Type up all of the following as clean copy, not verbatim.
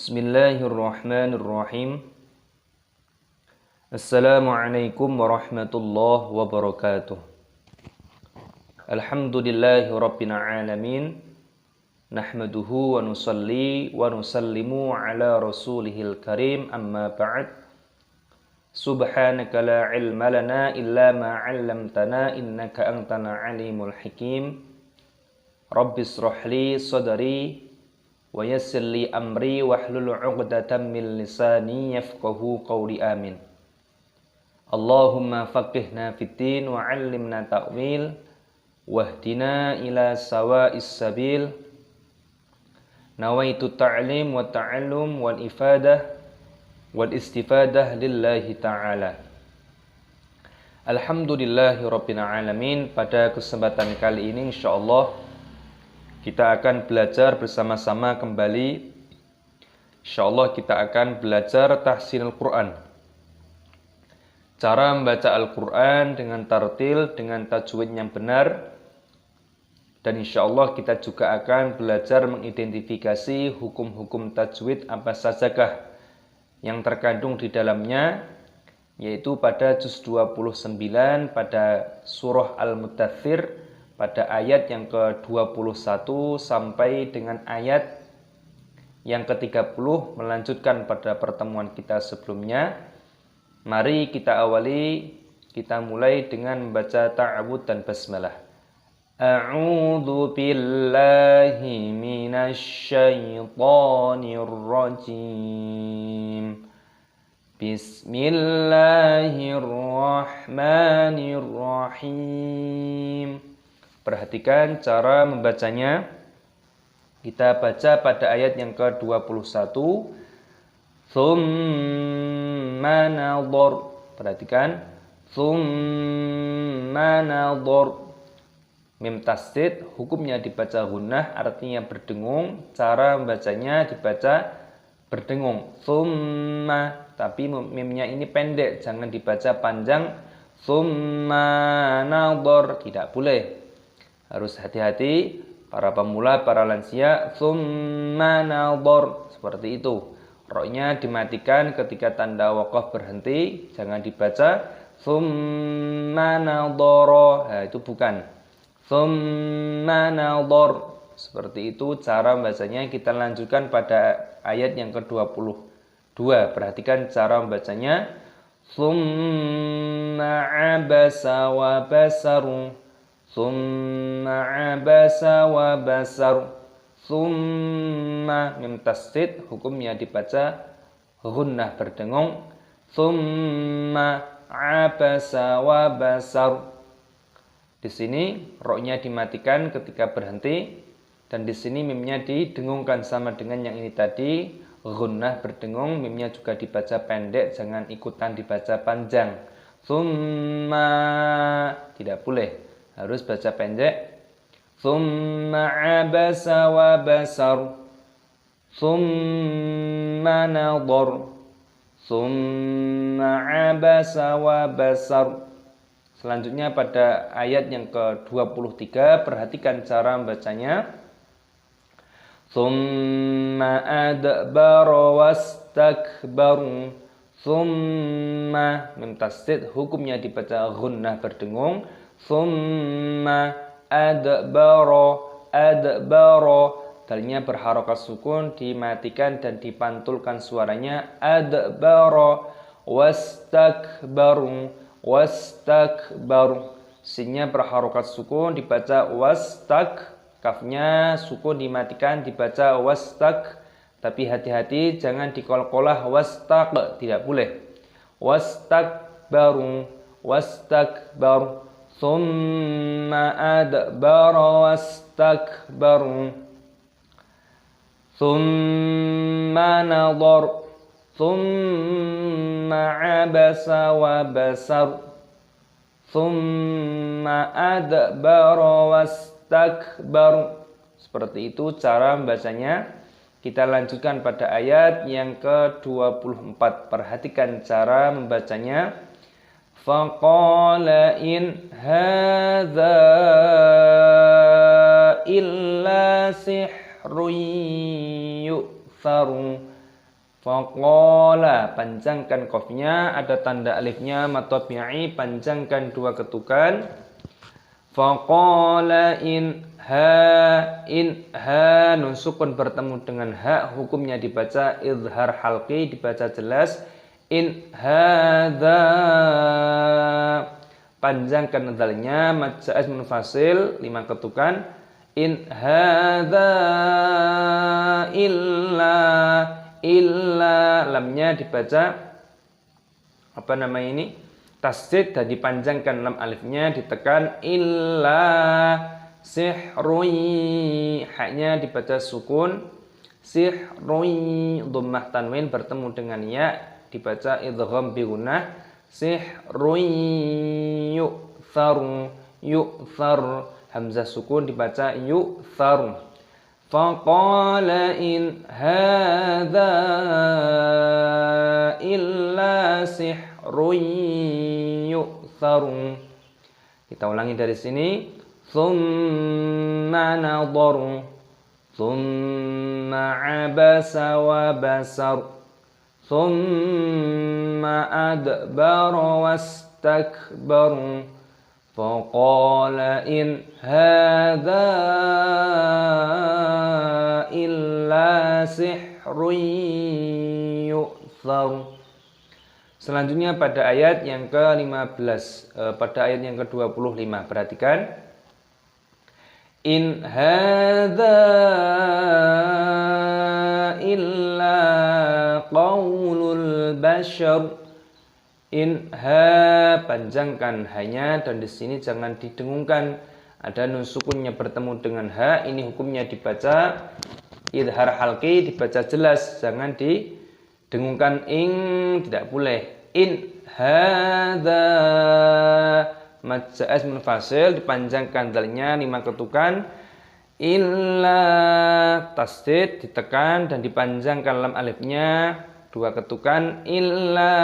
Bismillahirrahmanirrahim. Assalamualaikum warahmatullahi wabarakatuh. Alhamdulillahi rabbil alamin. Nahmaduhu wa nusalli wa nusallimu ala rasulihil karim, amma ba'd. Subhanaka la ilma lana illa ma 'allamtana innaka antal alimul hakim. Rabbis shrahli sadri wa yassir li amri wahlul 'uqdatam min lisani yafqahu qawli, amin. Allahumma faqihna fiddin wa 'allimna ta'wil wahdina ila sawa'is sabil. Nawaitu ta'lim wa ta'allum wal ifadah wal istifadah lillahi ta'ala. Alhamdulillahi rabbil alamin. Pada kesempatan kali ini insyaallah kita akan belajar bersama-sama kembali. Insyaallah kita akan belajar tahsinul Quran. Cara membaca Al-Quran dengan tartil, dengan tajwid yang benar. Dan insyaallah kita juga akan belajar mengidentifikasi hukum-hukum tajwid apa sajakah yang terkandung di dalamnya, yaitu pada juz 29 pada surah Al-Muddathir pada ayat yang ke-21 sampai dengan ayat yang ke-30, melanjutkan pada pertemuan kita sebelumnya. Mari kita mulai dengan membaca ta'awudz dan basmalah. A'udzu billahi minasy syaithanir rajim. Bismillahirrahmanirrahim. Perhatikan cara membacanya. Kita baca pada ayat yang ke-21. Tsumma nadhar. Perhatikan. Tsumma nadhar. Mim tasdid hukumnya dibaca gunnah, artinya berdengung. Cara membacanya dibaca berdengung. Tsumma, tapi mimnya ini pendek, jangan dibaca panjang. Tsumma nadhar, tidak boleh. Harus hati-hati para pemula, para lansia. Tsumma nadhar, seperti itu. Roknya dimatikan ketika tanda waqaf berhenti, jangan dibaca tsumma nadhara. Nah, itu bukan. Tsumma nadhar, seperti itu cara membacanya. Kita lanjutkan pada ayat yang ke-22. Perhatikan cara membacanya. Tsumma abasa wa basaru. Tsumma abasa wa basar. Tsumma, mim tasdid hukumnya dibaca gunnah berdengung. Tsumma abasa wa basar. Di sini roknya dimatikan ketika berhenti, dan di sini mimnya didengungkan sama dengan yang ini tadi, gunnah berdengung. Mimnya juga dibaca pendek, jangan ikutan dibaca panjang. Tsumma, tidak boleh, harus baca pendek. Tsumma abasa wa basar. Tsumma nadhar. Tsumma abasa wa basar. Selanjutnya pada ayat yang ke-23, perhatikan cara membacanya. Tsumma adbara wastakbaru. Tsumma, mim tasdid hukumnya dibaca gunnah berdengung. Tsumma adbara. Dalnya berharokat sukun, dimatikan dan dipantulkan suaranya. Adbara wastakbaru. Sinnya berharokat sukun, dibaca wastak. Kafnya sukun dimatikan, dibaca wastak. Tapi hati-hati, jangan dikolkolah wastak, tidak boleh. Wastakbaru. Tsumma adbara wastakbaru. Tsumma nadhar. Tsumma abasa wa basar. Tsumma adbara wastakbar. Seperti itu cara membacanya. Kita lanjutkan pada ayat yang ke-24. Perhatikan cara membacanya. Faqala in hadza illa sihrun yu'tharu. Faqala, panjangkan qafnya, ada tanda alifnya, mad tabi'i, panjangkan dua ketukan. Faqala in ha, nun sukun bertemu dengan ha, hukumnya dibaca izhar halqi, dibaca jelas. In hadza, panjangkan dzalnya, mad jaiz munfasil, 5 ketukan. In hadza illa, lamnya dibaca apa namanya ini, tasdid, dan dipanjangkan lam alifnya, ditekan. Illa sihrui, haknya dibaca sukun. Sihrui, dhammah tanwin bertemu dengan ya, dibaca idgham bi gunnah. Sihrui yu'thar, hamzah sukun dibaca yu'thar. Faqala in hadza illa sihrun yu'thar. Kita ulangi dari sini. Thumma nadhar, thumma abasa wa basar, thumma adbara wastakbar. Faqala in hadza illa sihrun yu'thar. Selanjutnya pada ayat yang ke-15, pada ayat yang ke-25, perhatikan. In hadza illa qaulul bashar. In ha, panjangkan hanya, dan di sini jangan didengungkan. Ada nun sukunnya bertemu dengan ha, ini hukumnya dibaca idhar halqi, dibaca jelas, jangan didengungkan ing, tidak boleh. In hadza, mad jaiz munfasil, dipanjangkan dalnya 5 ketukan. Illa, tasdid, ditekan dan dipanjangkan lam alifnya 2 ketukan. Illa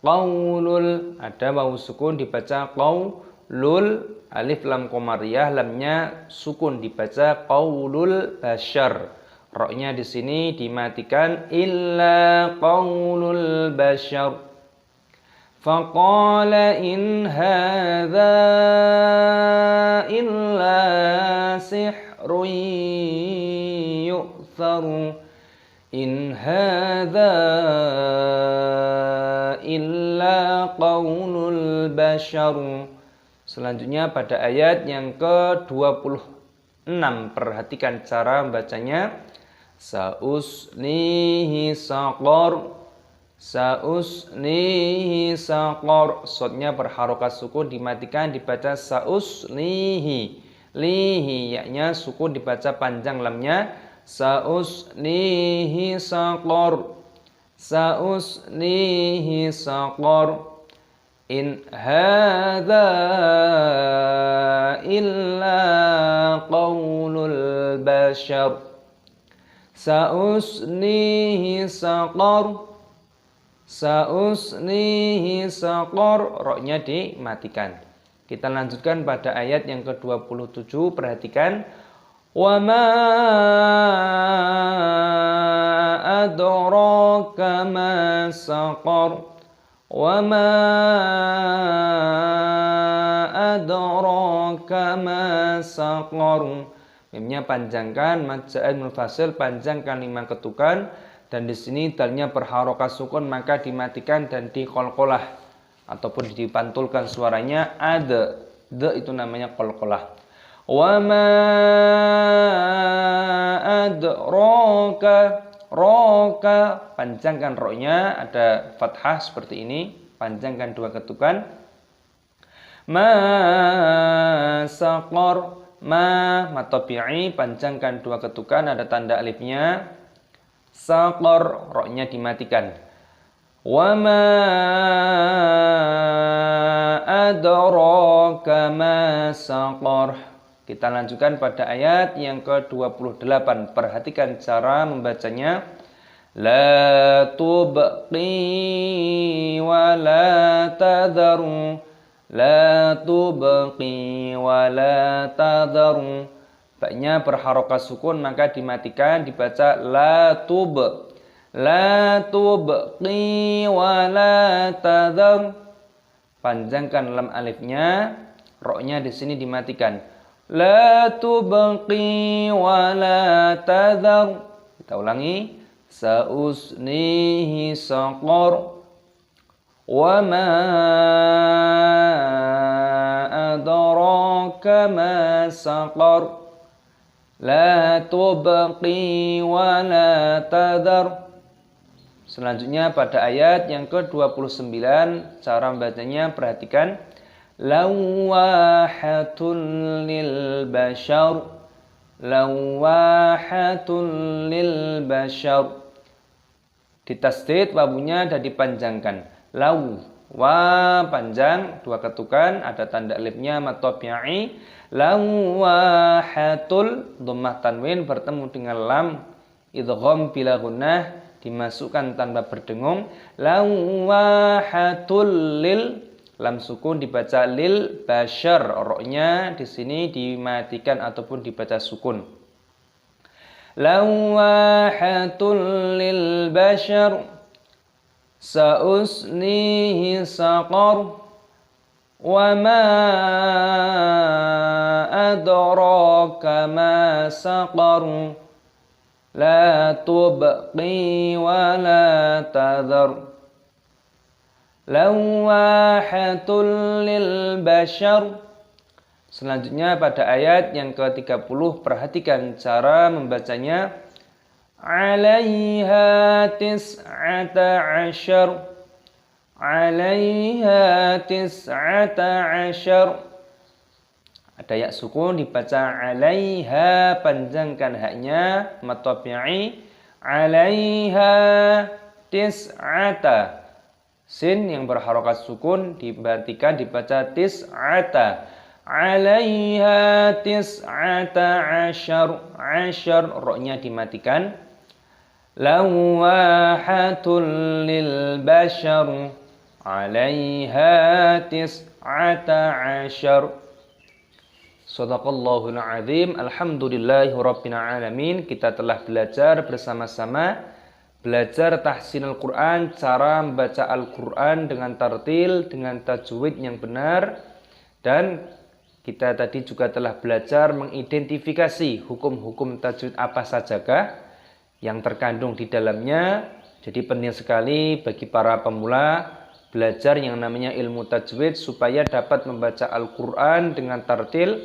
qaulul, ada wawu sukun dibaca qaulul, alif lam qamariyah, lamnya sukun dibaca qaulul bashar. Roknya di sini dimatikan. Illa qaulul bashar. Faqala in hadza illa sihrun yu'thar. In hadza illa qaulul bashar. Selanjutnya pada ayat yang ke-26, perhatikan cara membacanya. Sa'usnihi saqar, sa'usnihi saqar. Sodnya berharokat sukun dimatikan, dibaca sa'usnihi. Lihi, yaknya sukun dibaca panjang lamnya. Sa'usnihi saqar, sa'usnihi saqar. In hadza illa qaulul bashar. Sa'usnihi saqar, sa'usnihi saqar. Roknya dimatikan. Kita lanjutkan pada ayat yang ke-27, perhatikan. Wa ma adraka ma saqar. Wa ma adraka ma saqar. Mimnya panjangkan, mad jaiz munfasil, panjangkan 5 ketukan, dan di sini dalnya berharokat sukun, maka dimatikan dan diqalqalah ataupun dipantulkan suaranya. Ada, de itu namanya qalqalah. Wa ma adraka, roka, panjangkan roknya, ada fathah seperti ini, panjangkan 2 ketukan. Ma saqar, ma, mad tabi'i, panjangkan 2 ketukan, ada tanda alifnya. Saqar, roknya dimatikan. Wa ma adraka ma saqar. Kita lanjutkan pada ayat yang ke-28. Perhatikan cara membacanya. La tubqi wa la tadharu, la tubqi wa la tadharu. Baknya berharokat sukun, maka dimatikan, dibaca la tub. La tubqi wa la tadhar. Panjangkan lam alifnya, roknya di sini dimatikan. La tubqi wa la tadhar. Kita ulangi. Sausnihi saqar. Wa ma adraka ma saqar. La tubqi wa la tadhar. Selanjutnya pada ayat yang ke-29, cara membacanya perhatikan. Lawahatun lil bashar. Lawahatun lil bashar. Ditasdid, wawunya dan dipanjangkan. Law, wa panjang, dua ketukan, ada tanda alifnya mad tabi'i. Lawahatul, dhammah tanwin bertemu dengan lam, idgham bila gunnah, dimasukkan tanpa berdengung. Lawahatul lil, lam sukun dibaca lil bashar, roknya di sini dimatikan ataupun dibaca sukun. Lawahatul lil bashar. Sausnihi saqar. Wa ma adraka ma saqar. La tubqi wa la tadhar. Lawahatul lil bashar. Selanjutnya pada ayat yang ke-30, perhatikan cara membacanya. Alaiha tis'ata ashar. Alaiha tis'ata ashar. Ada ya sukun dibaca alaiha, panjangkan haknya mad tabi'i. Alaiha tis'ata. Sin yang berharokat sukun dimatikan dibaca tis'ata. Alaiha tis'ata ashar. Ashar, roknya dimatikan. Lawahatul lil bashar. Alaiha tis'ata ashar. Shadaqallahul azim. Alhamdulillahirabbil alamin. Kita telah belajar bersama-sama, belajar tahsinul Quran, cara membaca Al-Quran dengan tartil, dengan tajwid yang benar. Dan kita tadi juga telah belajar mengidentifikasi hukum-hukum tajwid apa sajakah yang terkandung di dalamnya. Jadi penting sekali bagi para pemula belajar yang namanya ilmu tajwid supaya dapat membaca Al-Quran dengan tartil,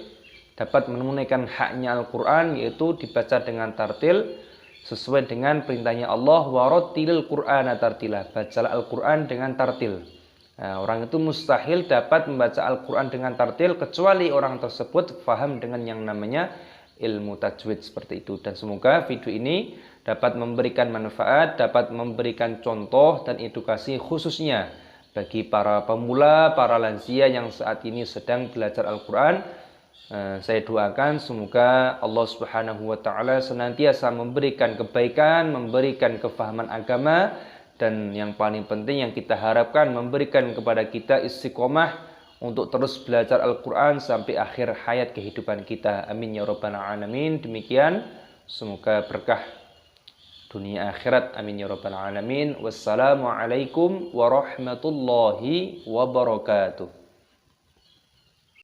dapat menunaikan haknya Al-Quran, yaitu dibaca dengan tartil sesuai dengan perintahnya Allah, warattilil Qur'ana tartila. Bacalah Al-Quran dengan tartil. Nah, orang itu mustahil dapat membaca Al-Quran dengan tartil kecuali orang tersebut faham dengan yang namanya ilmu tajwid seperti itu. Dan semoga video ini dapat memberikan manfaat, dapat memberikan contoh dan edukasi khususnya bagi para pemula, para lansia yang saat ini sedang belajar Al-Quran. Saya doakan semoga Allah Subhanahu wa Ta'ala senantiasa memberikan kebaikan, memberikan kefahaman agama, dan yang paling penting yang kita harapkan memberikan kepada kita istiqomah untuk terus belajar Al-Quran sampai akhir hayat kehidupan kita. Amin ya rabbal alamin. Demikian, semoga berkah dunia akhirat. Amin ya rabbal alamin. Wassalamualaikum warahmatullahi wabarakatuh.